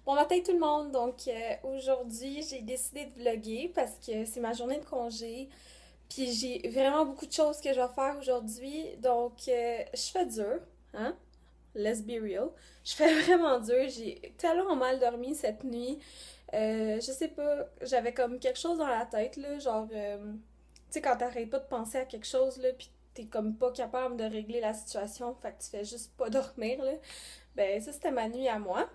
Bon matin tout le monde, donc aujourd'hui j'ai décidé de vlogger parce que c'est ma journée de congé, puis j'ai vraiment beaucoup de choses que je vais faire aujourd'hui, donc je fais dur, hein? Let's be real. Je fais vraiment dur, j'ai tellement mal dormi cette nuit. Je sais pas, j'avais comme quelque chose dans la tête là, genre, tu sais quand t'arrêtes pas de penser à quelque chose là, puis t'es comme pas capable de régler la situation, fait que tu fais juste pas dormir là. Ben ça c'était ma nuit à moi.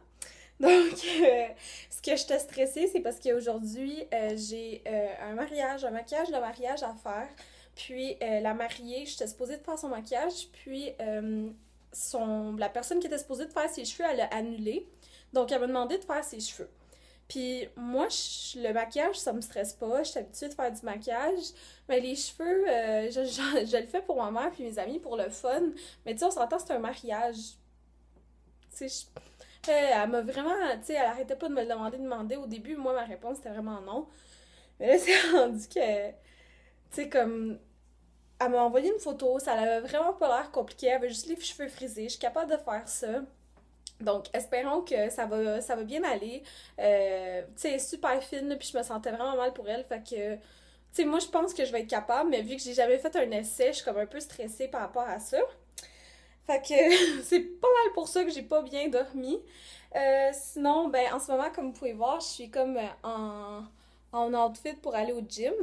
Donc, ce que j'étais stressée, c'est parce qu'aujourd'hui, j'ai un maquillage de mariage à faire. Puis, la mariée, j'étais supposée de faire son maquillage. Puis, la personne qui était supposée de faire ses cheveux, elle a annulé. Donc, elle m'a demandé de faire ses cheveux. Puis, moi, le maquillage, ça me stresse pas. Je suis habituée de faire du maquillage. Mais les cheveux, je le fais pour ma mère puis mes amis pour le fun. Mais tu sais, on s'entend, c'est un mariage. Tu sais, elle m'a vraiment, tu sais, elle arrêtait pas de me le demander. Au début, moi, ma réponse c'était vraiment non. Mais là, c'est rendu que, tu sais, comme, elle m'a envoyé une photo, ça avait vraiment pas l'air compliqué, elle avait juste les cheveux frisés, je suis capable de faire ça. Donc, espérons que ça va bien aller. Tu sais, elle est super fine, là, puis je me sentais vraiment mal pour elle, fait que, tu sais, moi, je pense que je vais être capable, mais vu que j'ai jamais fait un essai, je suis comme un peu stressée par rapport à ça. Fait que c'est pas mal pour ça que j'ai pas bien dormi. Sinon, ben en ce moment, comme vous pouvez voir, je suis comme en outfit pour aller au gym.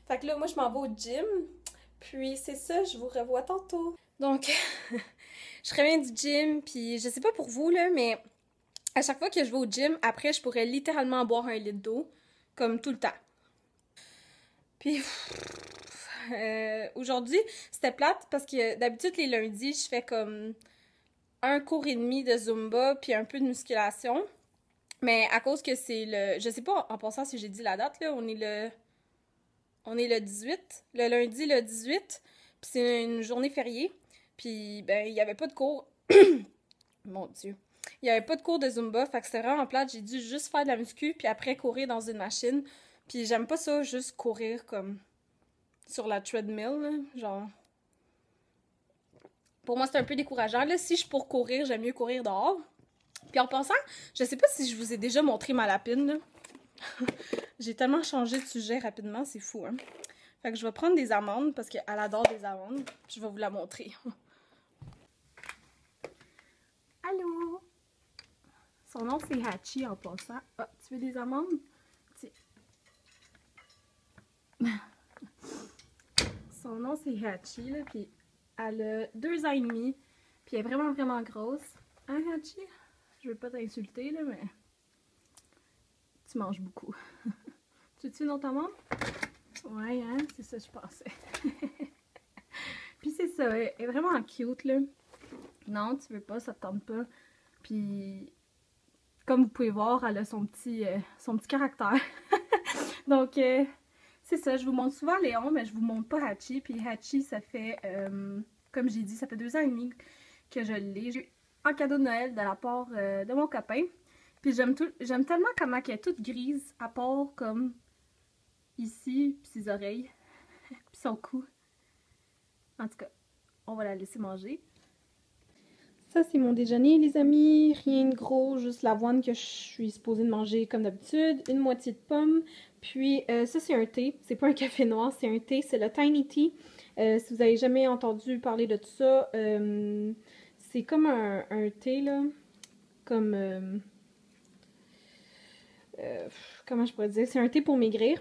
Fait que là, moi, je m'en vais au gym. Puis c'est ça, je vous revois tantôt. Donc, je reviens du gym, puis je sais pas pour vous, là, mais à chaque fois que je vais au gym, après, je pourrais littéralement boire un litre d'eau, comme tout le temps. Puis, aujourd'hui, c'était plate parce que d'habitude, les lundis, je fais comme un cours et demi de Zumba puis un peu de musculation. Mais à cause que c'est le... Je sais pas en passant si j'ai dit la date, là. On est le 18. Le lundi, le 18. Puis c'est une journée fériée. Puis, ben, il y avait pas de cours. Mon Dieu. Il y avait pas de cours de Zumba. Fait que c'était vraiment plate. J'ai dû juste faire de la muscu puis après courir dans une machine. Puis j'aime pas ça, juste courir comme sur la treadmill, là. Genre... Pour moi, c'est un peu décourageant. Là, si je suis pour courir, j'aime mieux courir dehors. Puis en passant, je sais pas si je vous ai déjà montré ma lapine, là. J'ai tellement changé de sujet rapidement, c'est fou, hein. Fait que je vais prendre des amandes parce qu'elle adore des amandes. Puis je vais vous la montrer. Allô? Son nom, c'est Hachi en passant. Ah, tu veux des amandes? Tiens. Son nom, c'est Hachi, là. Puis elle a 2 ans et demi. Puis elle est vraiment, vraiment grosse. Hein, Hachi? Je veux pas t'insulter, là, mais... Tu manges beaucoup. Tu veux-tu une autre amande? Ouais, hein? C'est ça, je pensais. Puis c'est ça, elle est vraiment cute, là. Non, tu veux pas, ça te tente pas. Puis, comme vous pouvez voir, elle a son petit caractère. Donc, c'est ça, je vous montre souvent Léon, mais je vous montre pas Hachi. Puis Hachi, ça fait, comme j'ai dit, ça fait 2 ans et demi que je l'ai. J'ai eu un cadeau de Noël de la part de mon copain. Puis j'aime tellement comment elle est toute grise, à part comme ici, puis ses oreilles, puis son cou. En tout cas, on va la laisser manger. Ça, c'est mon déjeuner, les amis. Rien de gros, juste l'avoine que je suis supposée de manger comme d'habitude. Une moitié de pomme. Puis, ça, c'est un thé. C'est pas un café noir, c'est un thé. C'est le Tiny Tea. Si vous avez jamais entendu parler de tout ça, c'est comme un thé, là. Comme... comment je pourrais dire? C'est un thé pour maigrir.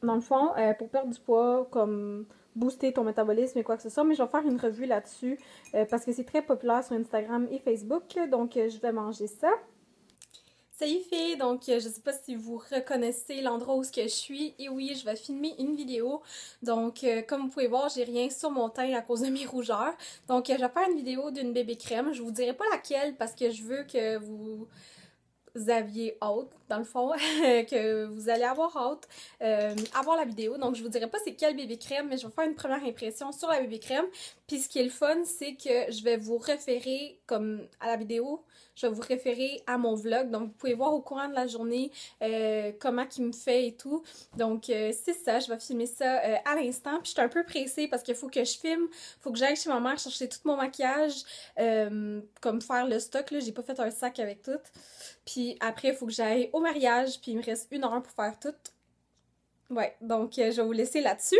Dans le fond, pour perdre du poids, comme booster ton métabolisme et quoi que ce soit, mais je vais faire une revue là-dessus parce que c'est très populaire sur Instagram et Facebook, donc je vais manger ça. Ça y est fait, donc je sais pas si vous reconnaissez l'endroit où je suis, et oui, je vais filmer une vidéo, donc comme vous pouvez voir, j'ai rien sur mon teint à cause de mes rougeurs, donc je vais faire une vidéo d'une bébé crème, je vous dirai pas laquelle parce que je veux que vous aviez hâte, dans le fond, que vous allez avoir hâte à voir la vidéo. Donc, je vous dirai pas c'est quel bébé crème, mais je vais faire une première impression sur la bébé crème. Puis, ce qui est le fun, c'est que je vais vous référer, comme à la vidéo, je vais vous référer à mon vlog. Donc, vous pouvez voir au courant de la journée comment il me fait et tout. Donc, c'est ça, je vais filmer ça à l'instant. Puis, je suis un peu pressée parce qu'il faut que je filme, faut que j'aille chez ma mère chercher tout mon maquillage, comme faire le stock, là. J'ai pas fait un sac avec tout. Puis après, il faut que j'aille au mariage, puis il me reste 1 heure pour faire tout. Ouais, donc je vais vous laisser là-dessus.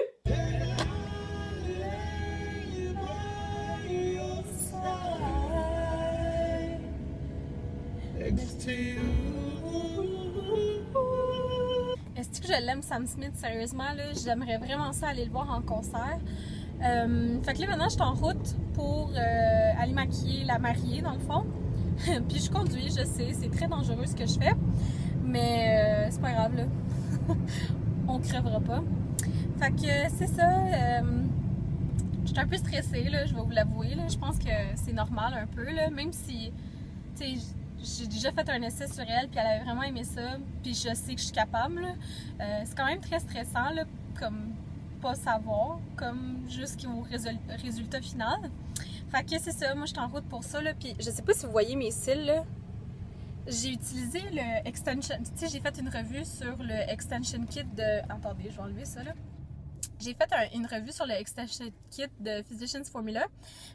Est-ce que je l'aime, Sam Smith? Sérieusement, là, j'aimerais vraiment ça aller le voir en concert. Fait que là, maintenant, je suis en route pour aller maquiller la mariée, dans le fond. Puis je conduis, je sais, c'est très dangereux ce que je fais. Mais c'est pas grave, là. On crèvera pas. Fait que c'est ça. Je suis un peu stressée, là, je vais vous l'avouer. Je pense que c'est normal un peu, là, même si, tu sais, j'ai déjà fait un essai sur elle, puis elle avait vraiment aimé ça, puis je sais que je suis capable. C'est quand même très stressant, là, comme pas savoir, comme jusqu'au résultat final. Fait que c'est ça, moi je suis en route pour ça, là, puis je sais pas si vous voyez mes cils, là. J'ai utilisé le extension, tu sais, j'ai fait une revue sur le extension kit de... Attendez, je vais enlever ça, là. J'ai fait une revue sur le extension kit de Physicians Formula.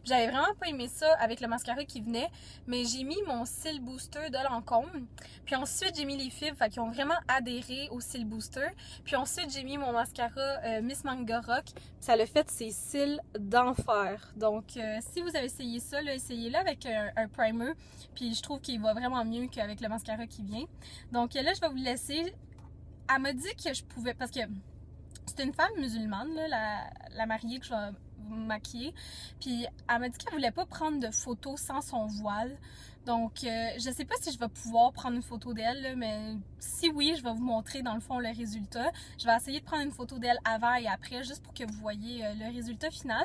J'avais vraiment pas aimé ça avec le mascara qui venait, mais j'ai mis mon cil booster de Lancôme. Puis ensuite, j'ai mis les fibres, fait qu'ils ont vraiment adhéré au cil booster. Puis ensuite, j'ai mis mon mascara Miss Manga Rock. Ça l'a fait ses cils d'enfer. Donc, si vous avez essayé ça, essayez-le avec un primer. Puis je trouve qu'il va vraiment mieux qu'avec le mascara qui vient. Donc là, je vais vous laisser. Elle m'a dit que je pouvais, parce que c'est une femme musulmane, là, la mariée que je vais maquiller. Puis elle m'a dit qu'elle voulait pas prendre de photos sans son voile. Donc je sais pas si je vais pouvoir prendre une photo d'elle, mais si oui, je vais vous montrer dans le fond le résultat. Je vais essayer de prendre une photo d'elle avant et après, juste pour que vous voyez le résultat final.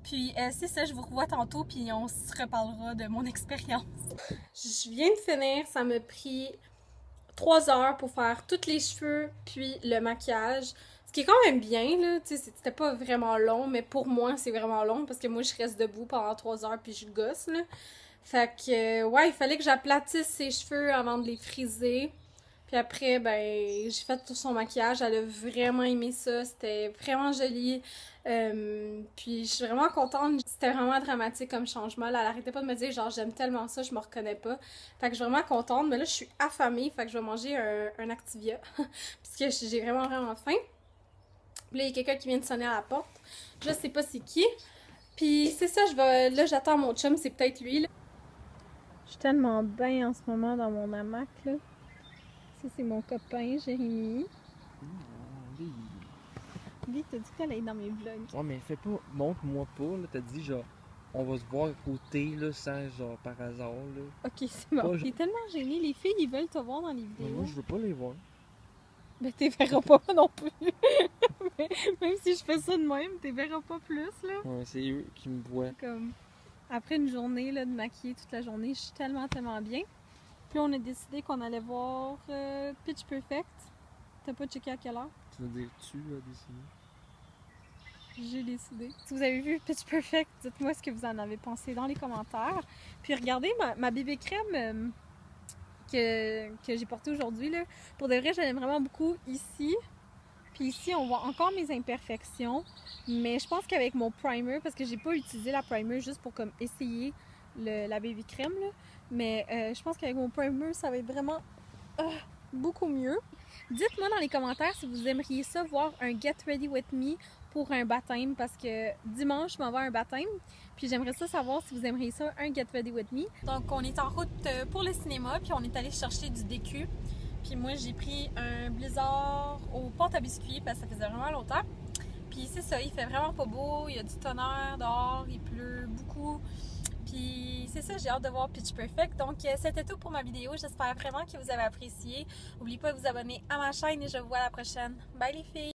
Puis c'est ça, je vous revois tantôt, puis on se reparlera de mon expérience. Je viens de finir, ça m'a pris 3 heures pour faire tous les cheveux, puis le maquillage. Ce qui est quand même bien, là, tu sais, c'était pas vraiment long, mais pour moi, c'est vraiment long, parce que moi, je reste debout pendant 3 heures, puis je gosse, là. Fait que, ouais, il fallait que j'aplatisse ses cheveux avant de les friser. Puis après, ben, j'ai fait tout son maquillage, elle a vraiment aimé ça, c'était vraiment joli. Puis je suis vraiment contente, c'était vraiment dramatique comme changement, là, elle arrêtait pas de me dire genre j'aime tellement ça, je me reconnais pas. Fait que je suis vraiment contente, mais là je suis affamée, fait que je vais manger un Activia, puisque j'ai vraiment faim. Puis là, il y a quelqu'un qui vient de sonner à la porte. Je sais pas c'est qui. Puis c'est ça, là, j'attends mon chum, c'est peut-être lui, là. Je suis tellement bien en ce moment dans mon hamac, là. Ça, c'est mon copain, Jérémy. Lui, t'as dit que t'allais être dans mes vlogs. Ouais, mais fais pas, montre-moi pas, là. T'as dit, genre, on va se voir à côté, là, sans, genre, par hasard, là. Ok, c'est bon. T'es tellement gêné, les filles, ils veulent te voir dans les vidéos. Mais moi, je veux pas les voir. Ben, t'es verras pas non plus. Même si je fais ça de même, t'es verras pas plus, là. Ouais, c'est eux qui me voient. Comme, après une journée, là, de maquiller toute la journée, je suis tellement bien. Puis on a décidé qu'on allait voir Pitch Perfect. T'as pas checké à quelle heure? Tu veux dire tu as décidé? J'ai décidé. Si vous avez vu Pitch Perfect, dites-moi ce que vous en avez pensé dans les commentaires. Puis regardez ma bébé crème que j'ai portée aujourd'hui, là. Pour de vrai, je l'aime vraiment beaucoup ici. Puis ici, on voit encore mes imperfections. Mais je pense qu'avec mon primer, parce que j'ai pas utilisé la primer juste pour comme essayer la baby crème, là. Mais je pense qu'avec mon primer, ça va être vraiment beaucoup mieux. Dites-moi dans les commentaires si vous aimeriez ça, voir un Get Ready With Me pour un baptême, parce que dimanche, je m'en vais à un baptême. Puis j'aimerais ça savoir si vous aimeriez ça, un Get Ready With Me. Donc on est en route pour le cinéma, puis on est allé chercher du DQ. Puis moi, j'ai pris un blizzard aux pâtes à biscuits, parce que ça faisait vraiment longtemps. Puis c'est ça, il fait vraiment pas beau, il y a du tonnerre dehors, il pleut beaucoup. Puis c'est ça, j'ai hâte de voir Pitch Perfect. Donc c'était tout pour ma vidéo, j'espère vraiment que vous avez apprécié. N'oubliez pas de vous abonner à ma chaîne et je vous vois à la prochaine. Bye les filles!